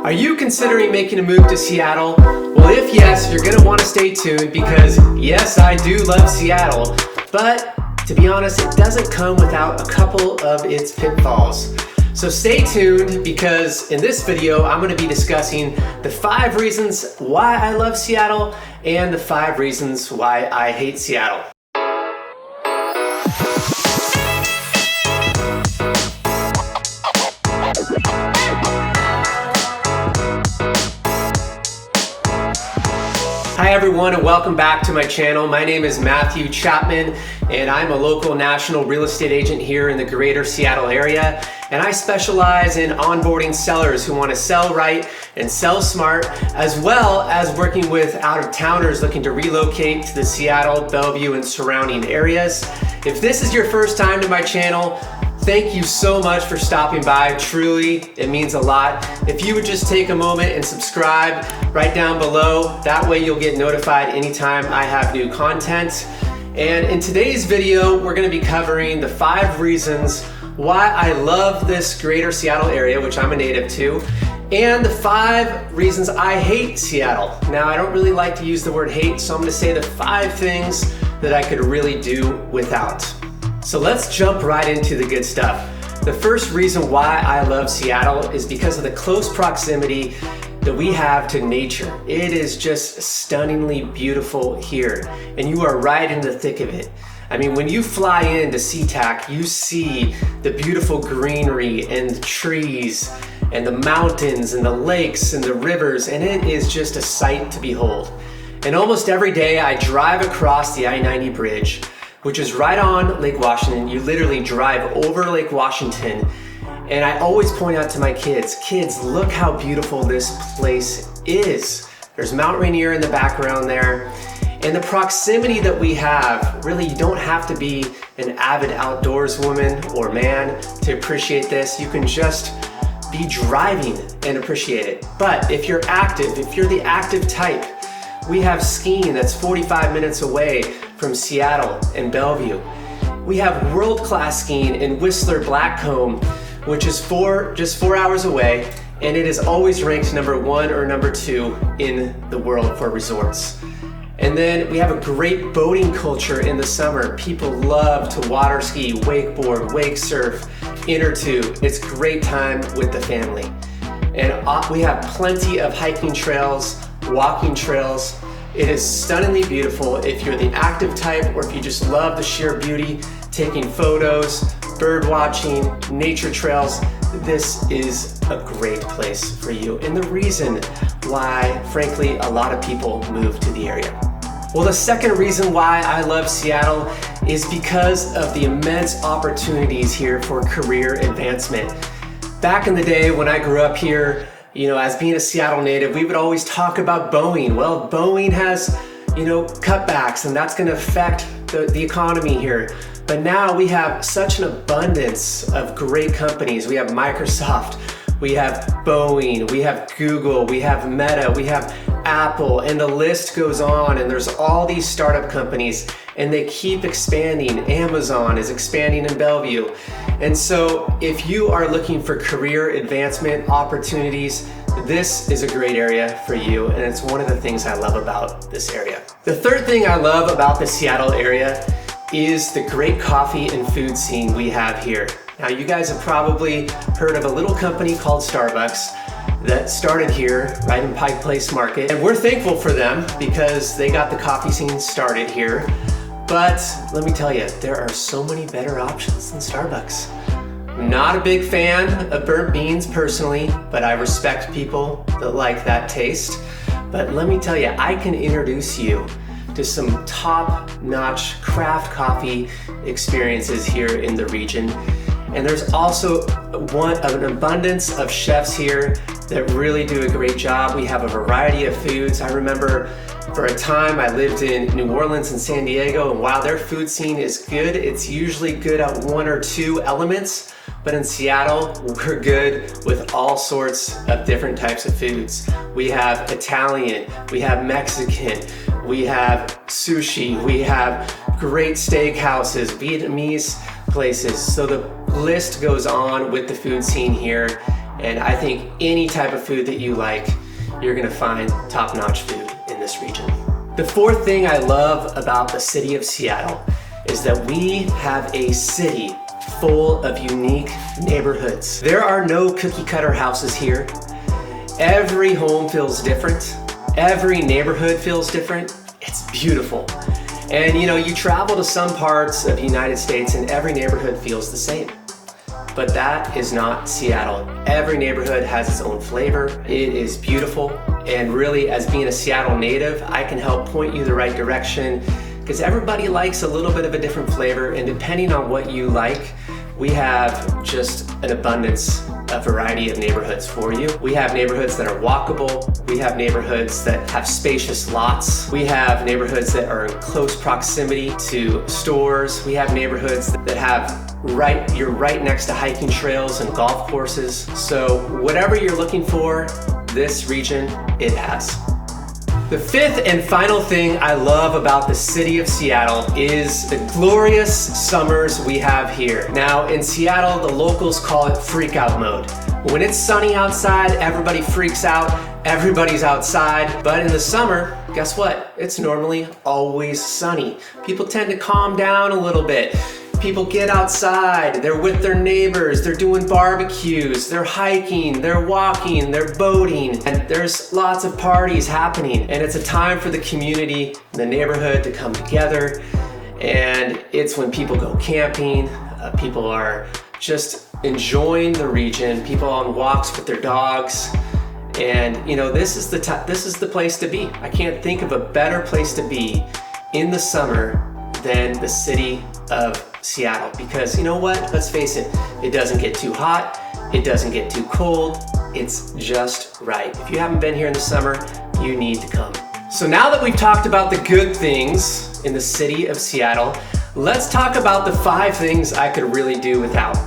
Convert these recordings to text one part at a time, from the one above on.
Are you considering making a move to Seattle? Well, if yes, you're gonna wanna stay tuned because yes, I do love Seattle, but to be honest, it doesn't come without a couple of its pitfalls. So stay tuned because in this video, I'm gonna be discussing the 5 reasons why I love Seattle and the 5 reasons why I hate Seattle. Hi everyone and welcome back to my channel. My name is Matthew Chapman and I'm a local national real estate agent here in the greater Seattle area, and I specialize in onboarding sellers who want to sell right and sell smart, as well as working with out-of-towners looking to relocate to the Seattle, Bellevue, and surrounding areas. If this is your first time to my channel, thank you so much for stopping by. Truly, it means a lot. If you would just take a moment and subscribe right down below, that way you'll get notified anytime I have new content. And in today's video, we're gonna be covering the 5 reasons why I love this greater Seattle area, which I'm a native to, and the 5 reasons I hate Seattle. Now, I don't really like to use the word hate, so I'm gonna say the 5 things that I could really do without. So let's jump right into the good stuff. The first reason why I love Seattle is because of the close proximity that we have to nature. It is just stunningly beautiful here, and you are right in the thick of it. I mean, when you fly into SeaTac, you see the beautiful greenery and the trees and the mountains and the lakes and the rivers, and it is just a sight to behold. And almost every day I drive across the I-90 bridge, which is right on Lake Washington. You literally drive over Lake Washington. And I always point out to my kids, look how beautiful this place is. There's Mount Rainier in the background there. And the proximity that we have, really you don't have to be an avid outdoors woman or man to appreciate this. You can just be driving and appreciate it. But if you're active, if you're the active type, we have skiing that's 45 minutes away from Seattle and Bellevue. We have world-class skiing in Whistler Blackcomb, which is just 4 hours away, and it is always ranked number 1 or number 2 in the world for resorts. And then we have a great boating culture in the summer. People love to water ski, wakeboard, wake surf, inner tube. It's a great time with the family. And we have plenty of hiking trails, walking trails. It is stunningly beautiful if you're the active type or if you just love the sheer beauty, taking photos, bird watching, nature trails. This is a great place for you, and the reason why, frankly, a lot of people move to the area. Well, the second reason why I love Seattle is because of the immense opportunities here for career advancement. Back in the day when I grew up here, you know, as being a Seattle native, we would always talk about Boeing. Well, Boeing has, cutbacks, and that's gonna affect the economy here. But now we have such an abundance of great companies. We have Microsoft, we have Boeing, we have Google, we have Meta, we have Apple, and the list goes on, and there's all these startup companies, and they keep expanding. Amazon is expanding in Bellevue. And so if you are looking for career advancement opportunities, this is a great area for you, and it's one of the things I love about this area. The third thing I love about the Seattle area is the great coffee and food scene we have here. Now, you guys have probably heard of a little company called Starbucks that started here right in Pike Place Market, and we're thankful for them because they got the coffee scene started here. But let me tell you, there are so many better options than Starbucks. I'm not a big fan of burnt beans personally, but I respect people that like that taste. But let me tell you, I can introduce you to some top-notch craft coffee experiences here in the region. And there's also an abundance of chefs here that really do a great job. We have a variety of foods. I remember for a time I lived in New Orleans and San Diego, and while their food scene is good, it's usually good at 1 or 2 elements. But in Seattle, we're good with all sorts of different types of foods. We have Italian, we have Mexican, we have sushi, we have great steakhouses, Vietnamese places. So the list goes on with the food scene here. And I think any type of food that you like, you're gonna find top-notch food in this region. The fourth thing I love about the city of Seattle is that we have a city full of unique neighborhoods. There are no cookie cutter houses here. Every home feels different. Every neighborhood feels different. It's beautiful. And you travel to some parts of the United States and every neighborhood feels the same. But that is not Seattle. Every neighborhood has its own flavor. It is beautiful. And really, as being a Seattle native, I can help point you the right direction because everybody likes a little bit of a different flavor. And depending on what you like, we have just an abundance, a variety of neighborhoods for you. We have neighborhoods that are walkable. We have neighborhoods that have spacious lots. We have neighborhoods that are in close proximity to stores. We have neighborhoods that have you're right next to hiking trails and golf courses. So whatever you're looking for, this region, it has. The fifth and final thing I love about the city of Seattle is the glorious summers we have here. Now in Seattle, the locals call it freak out mode. When it's sunny outside, everybody freaks out, everybody's outside. But in the summer, guess what? It's normally always sunny. People tend to calm down a little bit. People get outside, they're with their neighbors, they're doing barbecues, they're hiking, they're walking, they're boating, and there's lots of parties happening. And it's a time for the community, the neighborhood to come together. And it's when people go camping, people are just enjoying the region, people on walks with their dogs. And this is the place to be. I can't think of a better place to be in the summer than the city of Seattle, because you know what? Let's face it, it doesn't get too hot, it doesn't get too cold, it's just right. If you haven't been here in the summer, you need to come. So now that we've talked about the good things in the city of Seattle, let's talk about the 5 things I could really do without.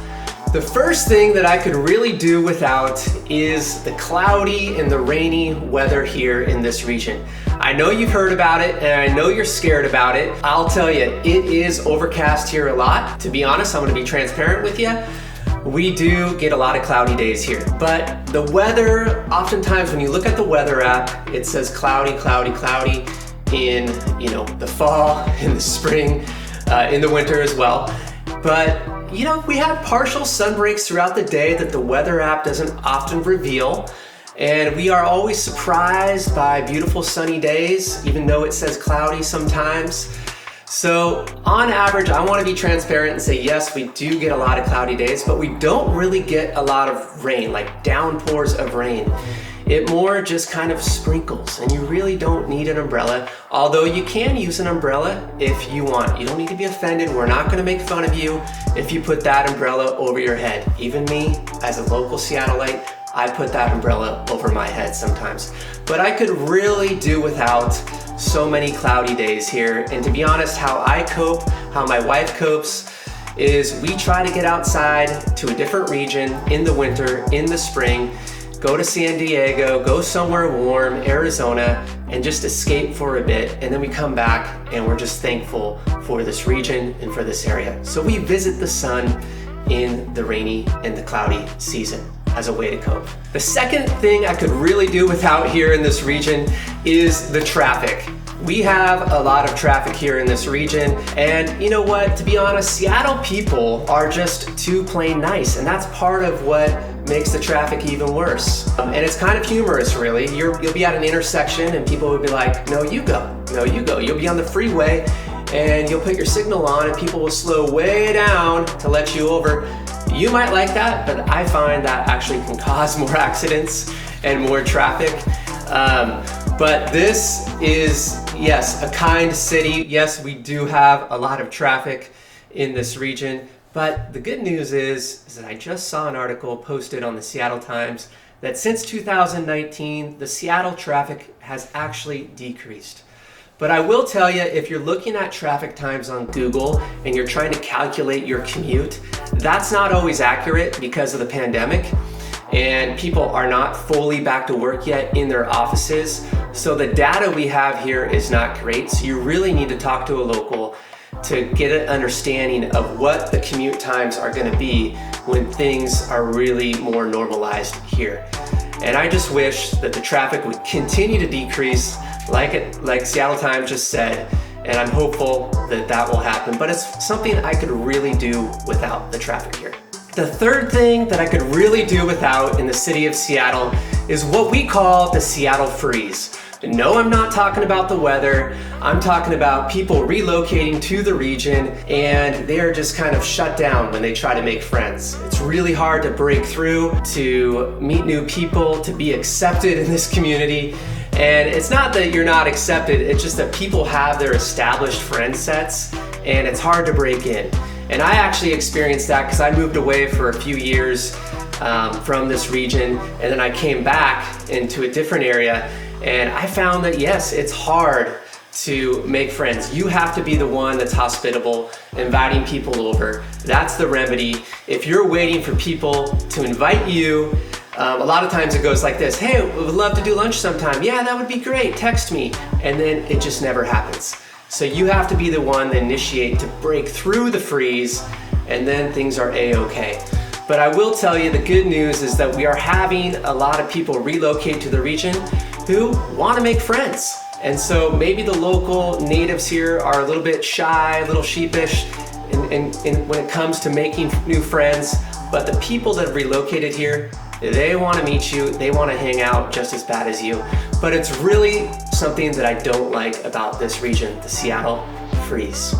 The first thing that I could really do without is the cloudy and the rainy weather here in this region. I know you've heard about it and I know you're scared about it. I'll tell you, it is overcast here a lot. To be honest, I'm gonna be transparent with you. We do get a lot of cloudy days here, but the weather, oftentimes when you look at the weather app, it says cloudy, cloudy, cloudy in the fall, in the spring, in the winter as well. But we have partial sun breaks throughout the day that the weather app doesn't often reveal. And we are always surprised by beautiful sunny days, even though it says cloudy sometimes. So on average, I want to be transparent and say, yes, we do get a lot of cloudy days, but we don't really get a lot of rain, like downpours of rain. It more just kind of sprinkles, and you really don't need an umbrella, although you can use an umbrella if you want. You don't need to be offended. We're not going to make fun of you if you put that umbrella over your head. Even me, as a local Seattleite, I put that umbrella over my head sometimes. But I could really do without so many cloudy days here. And to be honest, how I cope, how my wife copes, is we try to get outside to a different region in the winter, in the spring, go to San Diego, go somewhere warm, Arizona, and just escape for a bit. And then we come back and we're just thankful for this region and for this area. So we visit the sun in the rainy and the cloudy season as a way to cope. The second thing I could really do without here in this region is the traffic. We have a lot of traffic here in this region, and you know what, to be honest, Seattle people are just too plain nice, and that's part of what makes the traffic even worse. And it's kind of humorous, really. You'll be at an intersection and people will be like, no, you go, no, you go. You'll be on the freeway and you'll put your signal on and people will slow way down to let you over. You might like that, but I find that actually can cause more accidents and more traffic. But this is, yes, a kind city. Yes, we do have a lot of traffic in this region, but the good news is that I just saw an article posted on the Seattle Times that since 2019, the Seattle traffic has actually decreased. But I will tell you, if you're looking at traffic times on Google and you're trying to calculate your commute, that's not always accurate because of the pandemic. And people are not fully back to work yet in their offices. So the data we have here is not great. So you really need to talk to a local to get an understanding of what the commute times are going to be when things are really more normalized here. And I just wish that the traffic would continue to decrease like Seattle Times just said, and I'm hopeful that that will happen, but it's something I could really do without the traffic here. The third thing that I could really do without in the city of Seattle is what we call the Seattle freeze. No, I'm not talking about the weather. I'm talking about people relocating to the region and they're just kind of shut down when they try to make friends. It's really hard to break through, to meet new people, to be accepted in this community. And it's not that you're not accepted, it's just that people have their established friend sets and it's hard to break in. And I actually experienced that because I moved away for a few years from this region, and then I came back into a different area, and I found that yes, it's hard to make friends. You have to be the one that's hospitable, inviting people over. That's the remedy. If you're waiting for people to invite you, a lot of times it goes like this: hey, we would love to do lunch sometime. Yeah, that would be great, text me. And then it just never happens. So you have to be the one that initiate to break through the freeze, and then things are a-okay. But I will tell you the good news is that we are having a lot of people relocate to the region who want to make friends. And so maybe the local natives here are a little bit shy, a little sheepish when it comes to making new friends. But the people that have relocated here, they want to meet you, they want to hang out just as bad as you. But it's really something that I don't like about this region, the Seattle freeze.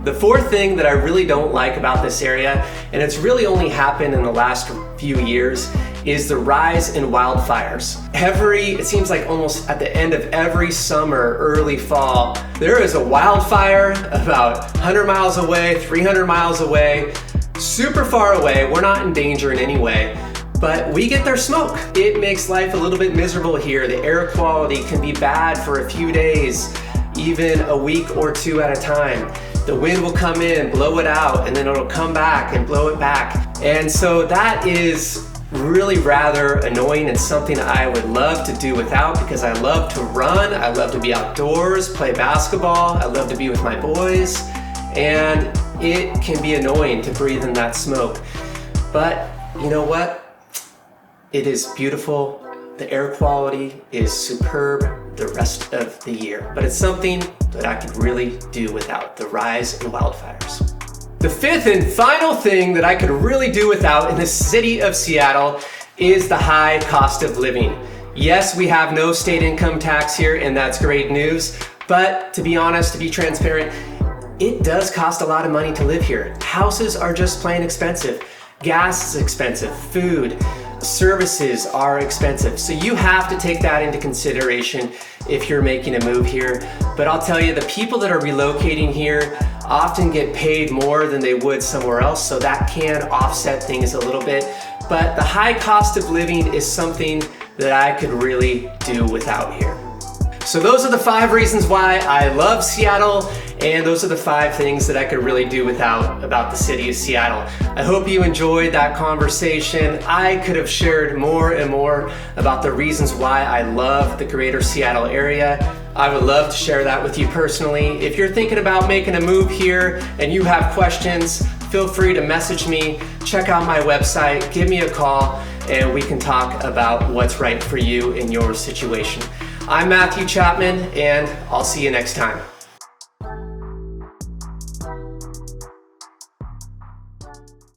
The fourth thing that I really don't like about this area, and it's really only happened in the last few years, is the rise in wildfires. It seems like almost at the end of every summer, early fall, there is a wildfire about 100 miles away, 300 miles away, super far away. We're not in danger in any way, but we get their smoke. It makes life a little bit miserable here. The air quality can be bad for a few days, even a week or two at a time. The wind will come in, blow it out, and then it'll come back and blow it back. And so that is really rather annoying and something I would love to do without, because I love to run, I love to be outdoors, play basketball, I love to be with my boys, and it can be annoying to breathe in that smoke. But you know what? It is beautiful. The air quality is superb the rest of the year, but it's something that I could really do without, the rise in wildfires. The fifth and final thing that I could really do without in the city of Seattle is the high cost of living. Yes, we have no state income tax here, and that's great news, but to be honest, to be transparent, it does cost a lot of money to live here. Houses are just plain expensive. Gas is expensive, food, services are expensive. So you have to take that into consideration if you're making a move here. But I'll tell you, the people that are relocating here often get paid more than they would somewhere else, so that can offset things a little bit. But the high cost of living is something that I could really do without here. So those are the 5 reasons why I love Seattle, and those are the 5 things that I could really do without about the city of Seattle. I hope you enjoyed that conversation. I could have shared more and more about the reasons why I love the greater Seattle area. I would love to share that with you personally. If you're thinking about making a move here and you have questions, feel free to message me, check out my website, give me a call, and we can talk about what's right for you in your situation. I'm Matthew Chapman, and I'll see you next time.